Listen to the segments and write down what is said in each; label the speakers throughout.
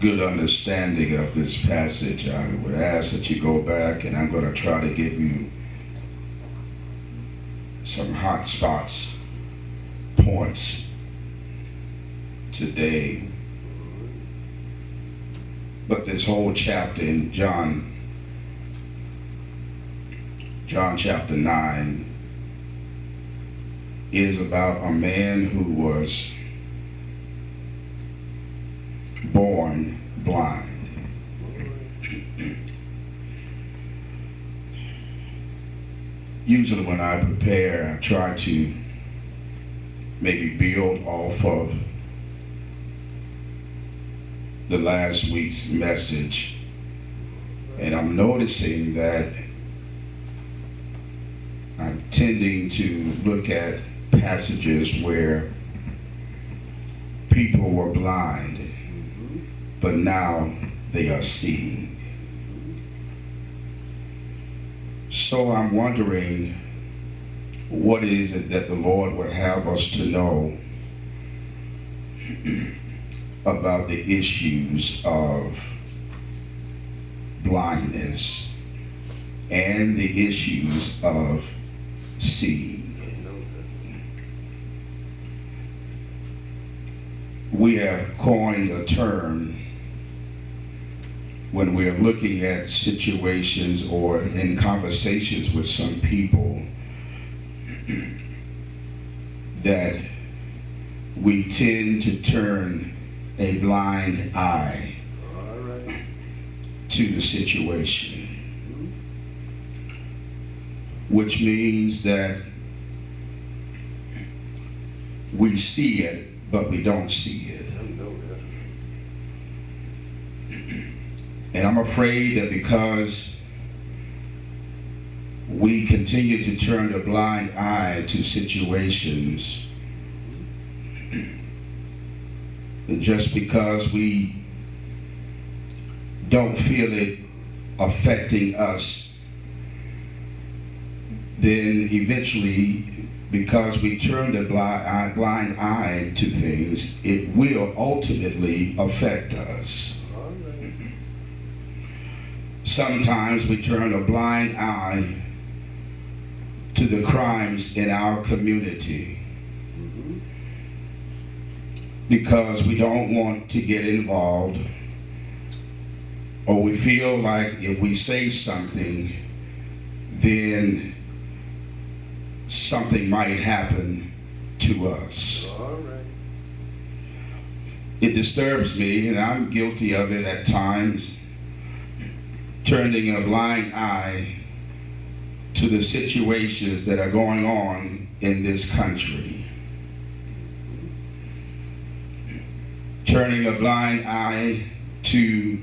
Speaker 1: good understanding of this passage, I would ask that you go back, and I'm going to try to give you some hot spots, points today. But this whole chapter in John chapter 9 is about a man who was born blind. Usually when I prepare, I try to maybe build off of the last week's message, and I'm noticing that I'm tending to look at passages where people were blind, but now they are seeing. So I'm wondering, what is it that the Lord would have us to know about the issues of blindness and the issues of seeing? We have coined a term when we're looking at situations or in conversations with some people that we tend to turn a blind eye to the situation, which means that we see it, but we don't see it. And I'm afraid that because we continue to turn a blind eye to situations, just because we don't feel it affecting us, then eventually, because we turn the blind eye to things, it will ultimately affect us. Sometimes we turn a blind eye to the crimes in our community because we don't want to get involved, or we feel like if we say something, then something might happen to us. It disturbs me, and I'm guilty of it at times, turning a blind eye to the situations that are going on in this country. Turning a blind eye to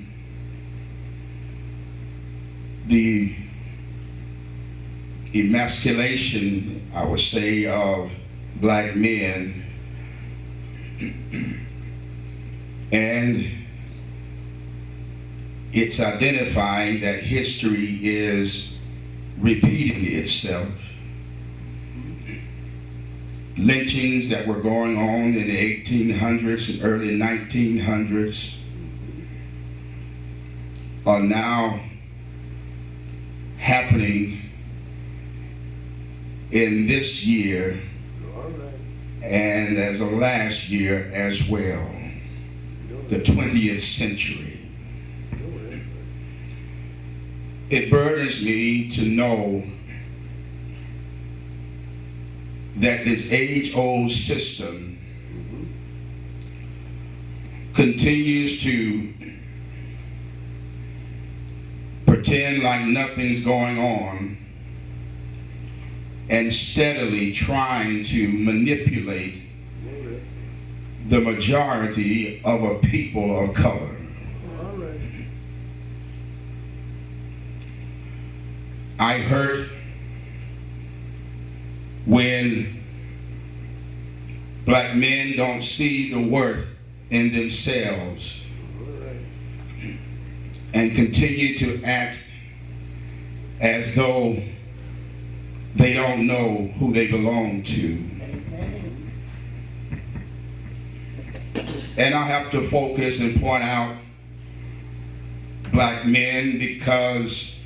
Speaker 1: the emasculation, I would say, of black men, and it's identifying that history is repeating itself. Lynchings that were going on in the 1800s and early 1900s are now happening in this year and as of last year as well, the 20th century. It burdens me to know that this age-old system continues to pretend like nothing's going on and steadily trying to manipulate the majority of a people of color. I hurt when black men don't see the worth in themselves and continue to act as though they don't know who they belong to. And I have to focus and point out black men because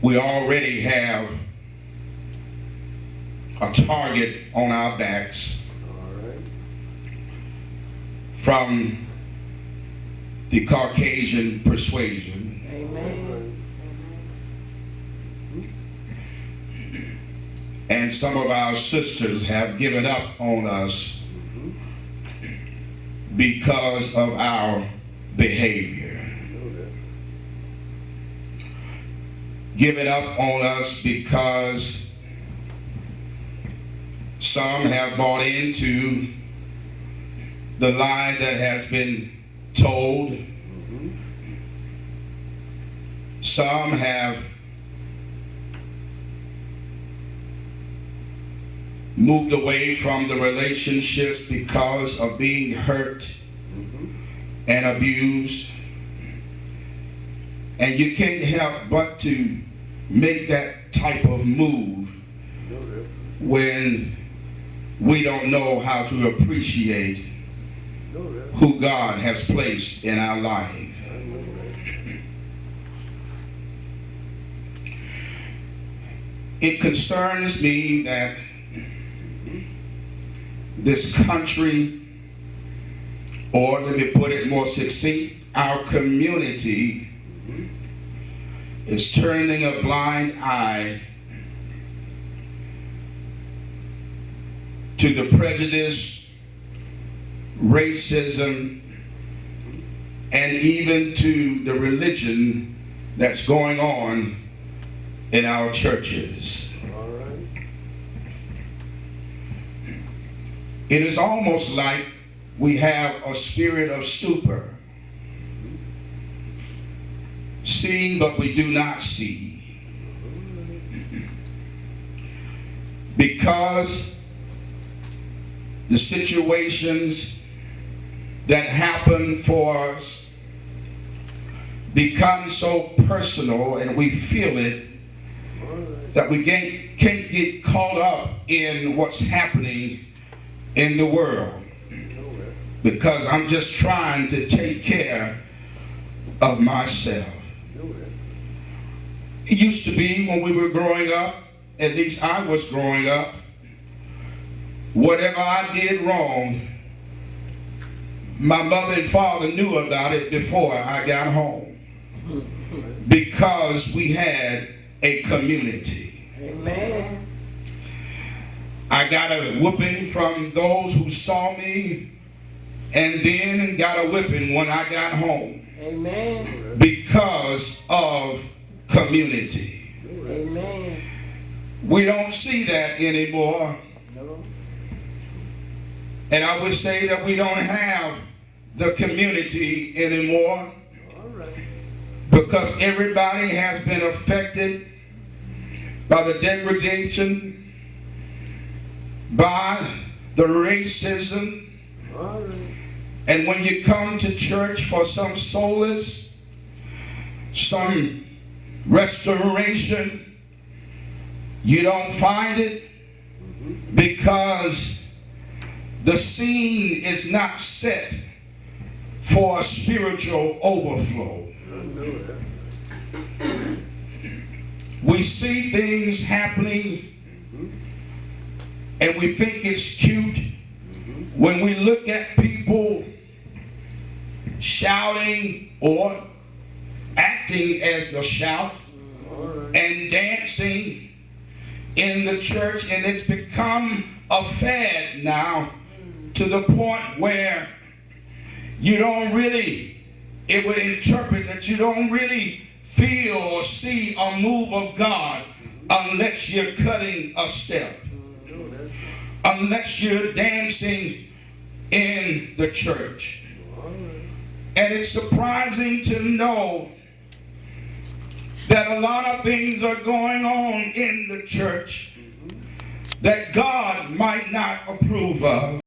Speaker 1: we already have a target on our backs from the Caucasian persuasion.
Speaker 2: Amen.
Speaker 1: And some of our sisters have given up on us because of our behavior. Given up on us because some have bought into the lie that has been told. Some have moved away from the relationships because of being hurt and abused. And you can't help but to make that type of move when we don't know how to appreciate who God has placed in our life. It concerns me that this country, or let me put it more succinct, our community is turning a blind eye to the prejudice, racism, and even to the religion that's going on in our churches. It is almost like we have a spirit of stupor, seeing but we do not see, because the situations that happen for us become so personal and we feel it that we can't get caught up in what's happening in the world, because I'm just trying to take care of myself. It used to be when we were growing up, at least I was growing up, whatever I did wrong, my mother and father knew about it before I got home, because we had a community.
Speaker 2: Amen.
Speaker 1: I got a whooping from those who saw me, and then got a whipping when I got home.
Speaker 2: Amen.
Speaker 1: Because of community.
Speaker 2: Amen.
Speaker 1: We don't see that anymore.
Speaker 2: No.
Speaker 1: And I would say that we don't have the community anymore,
Speaker 2: All right.
Speaker 1: because everybody has been affected by the degradation, by the racism.
Speaker 2: All right.
Speaker 1: And when you come to church for some solace, some restoration, you don't find it, because the scene is not set for a spiritual overflow. We see things happening and we think it's cute when we look at people shouting or acting as the shout and dancing in the church, and it's become a fad now to the point where you don't really, it would interpret that you don't really feel or see a move of God unless you're cutting a step, unless you're dancing in the church. And it's surprising to know that a lot of things are going on in the church that God might not approve of.